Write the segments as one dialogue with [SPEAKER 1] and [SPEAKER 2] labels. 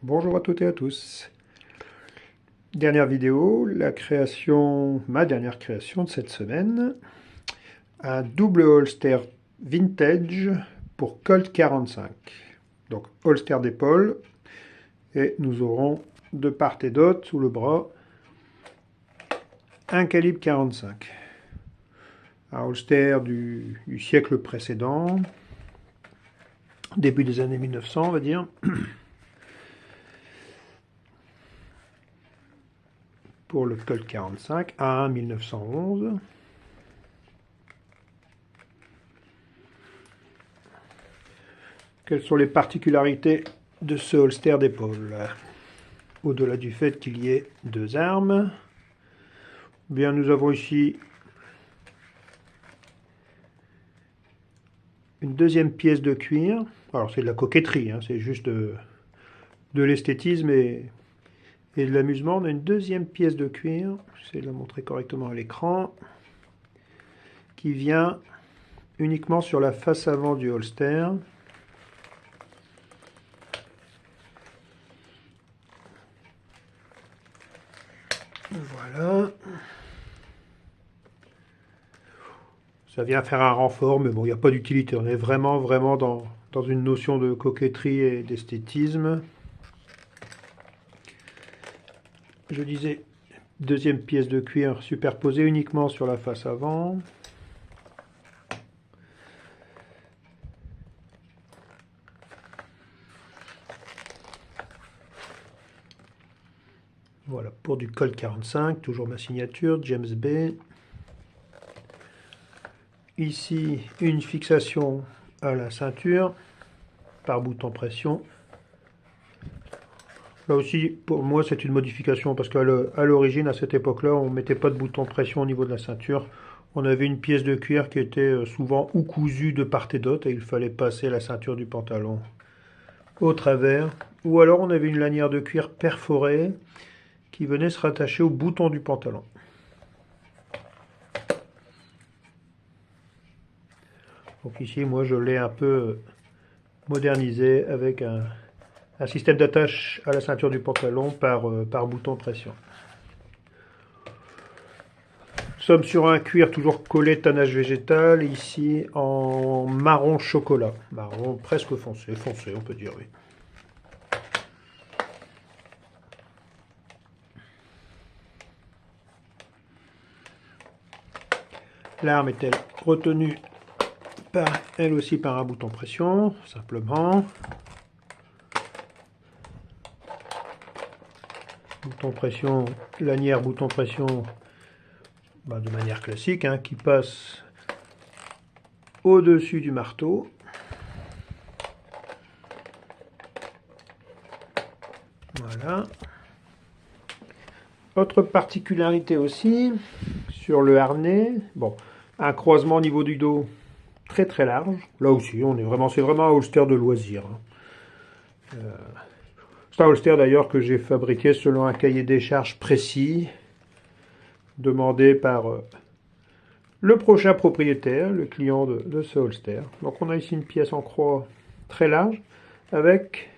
[SPEAKER 1] Bonjour à toutes et à tous. Dernière vidéo, ma dernière création de cette semaine, un double holster vintage pour Colt 45. Donc holster d'épaule, et nous aurons de part et d'autre sous le bras un calibre 45. Un holster du siècle précédent, début des années 1900 on va dire. Pour le Colt 45 A1 1911. Quelles sont les particularités de ce holster d'épaule? Au-delà du fait qu'il y ait deux armes, bien nous avons ici une deuxième pièce de cuir. Alors c'est de la coquetterie, hein, c'est juste de l'esthétisme et de l'amusement. On a une deuxième pièce de cuir, j'essaie de la montrer correctement à l'écran, qui vient uniquement sur la face avant du holster. Voilà. Ça vient faire un renfort, mais bon, il n'y a pas d'utilité. On est vraiment dans une notion de coquetterie et d'esthétisme. Je disais, deuxième pièce de cuir superposée uniquement sur la face avant. Voilà, pour du Colt 45, toujours ma signature, James Bay. Ici, une fixation à la ceinture par bouton pression. Là aussi, pour moi, c'est une modification parce qu'à l'origine, à cette époque-là, on ne mettait pas de bouton pression au niveau de la ceinture. On avait une pièce de cuir qui était souvent ou cousue de part et d'autre et il fallait passer la ceinture du pantalon au travers. Ou alors, on avait une lanière de cuir perforée qui venait se rattacher au bouton du pantalon. Donc ici, moi, je l'ai un peu modernisé avec un système d'attache à la ceinture du pantalon par bouton pression. Nous sommes sur un cuir toujours collé tannage végétal, ici en marron chocolat. Marron presque foncé, on peut dire, oui. L'arme est-elle retenue elle aussi par un bouton pression, simplement. Bouton pression, lanière bouton pression de manière classique, hein, qui passe au-dessus du marteau. Voilà. Autre particularité aussi, sur le harnais, bon, un croisement au niveau du dos très large. Là aussi, c'est vraiment un holster de loisir. C'est un holster d'ailleurs que j'ai fabriqué selon un cahier des charges précis, demandé par le prochain propriétaire, le client de ce holster. Donc on a ici une pièce en croix très large, avec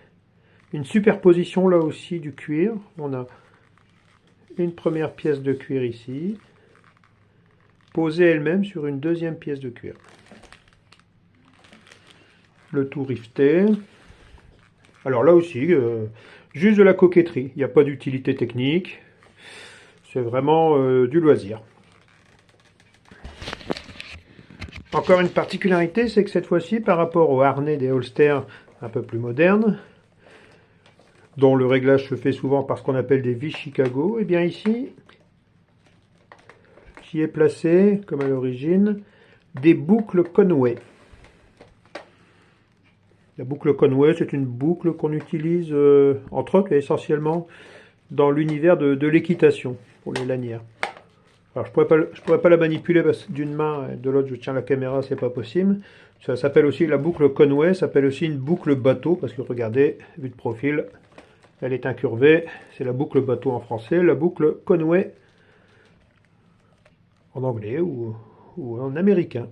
[SPEAKER 1] une superposition là aussi du cuir. On a une première pièce de cuir ici, posée elle-même sur une deuxième pièce de cuir. Le tout rifté. Alors là aussi, juste de la coquetterie, il n'y a pas d'utilité technique, c'est vraiment du loisir. Encore une particularité, c'est que cette fois-ci, par rapport au harnais des holsters un peu plus modernes, dont le réglage se fait souvent par ce qu'on appelle des vis Chicago, et bien ici, j'y ai placé, comme à l'origine, des boucles Conway. La boucle Conway, c'est une boucle qu'on utilise, entre autres, et essentiellement, dans l'univers de l'équitation, pour les lanières. Alors, je pourrais pas la manipuler parce que d'une main et de l'autre, je tiens la caméra, c'est pas possible. Ça s'appelle aussi la boucle Conway, ça s'appelle aussi une boucle bateau, parce que regardez, vue de profil, elle est incurvée. C'est la boucle bateau en français, la boucle Conway en anglais ou en américain.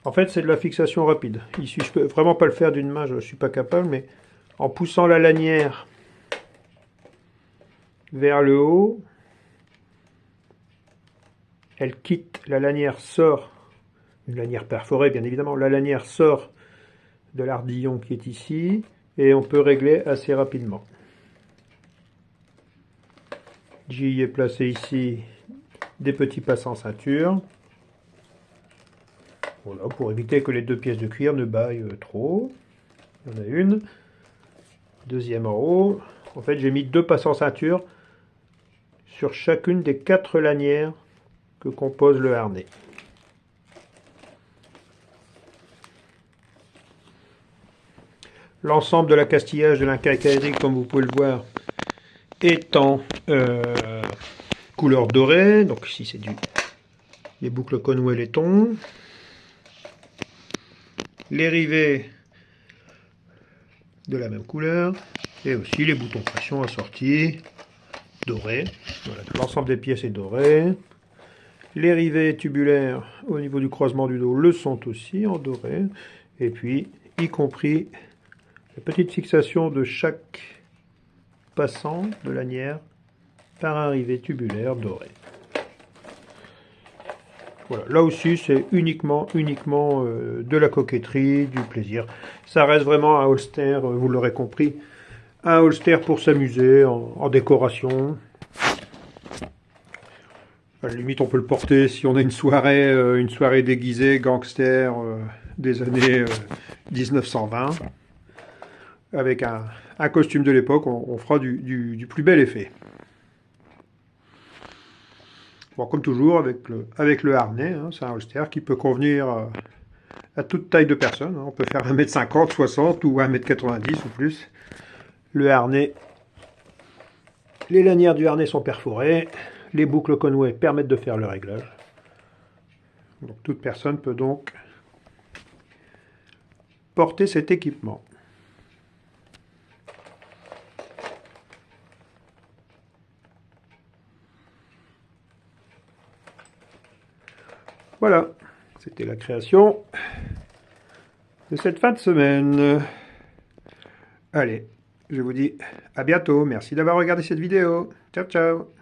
[SPEAKER 1] En fait, c'est de la fixation rapide. Ici, je peux vraiment pas le faire d'une main, je ne suis pas capable, mais en poussant la lanière vers le haut. Elle quitte, la lanière sort, une lanière perforée bien évidemment, la lanière sort de l'ardillon qui est ici et on peut régler assez rapidement. J'y ai placé ici des petits passants ceinture. Voilà, pour éviter que les deux pièces de cuir ne baillent trop. Il y en a une. Deuxième en haut. En fait, j'ai mis deux passants ceinture sur chacune des 4 lanières que compose le harnais. L'ensemble de la castillage de l'incacaillerie, comme vous pouvez le voir, est en couleur dorée. Donc ici, c'est les boucles Conway laiton. Les rivets de la même couleur. Et aussi les boutons pression assortis, dorés. Voilà, l'ensemble des pièces est doré. Les rivets tubulaires au niveau du croisement du dos le sont aussi en doré. Et puis, y compris la petite fixation de chaque passant de lanière par un rivet tubulaire doré. Voilà, là aussi c'est uniquement de la coquetterie, du plaisir. Ça reste vraiment un holster, vous l'aurez compris, un holster pour s'amuser en décoration. À la limite on peut le porter si on a une soirée déguisée, gangster des années 1920. Avec un costume de l'époque, on fera du plus bel effet. Bon, comme toujours, avec le harnais, hein, c'est un holster qui peut convenir à toute taille de personne. Hein. On peut faire 1m50, 60 ou 1m90 ou plus. Le harnais, les lanières du harnais sont perforées. Les boucles Conway permettent de faire le réglage. Donc toute personne peut donc porter cet équipement. Voilà, c'était la création de cette fin de semaine. Allez, je vous dis à bientôt. Merci d'avoir regardé cette vidéo. Ciao, ciao.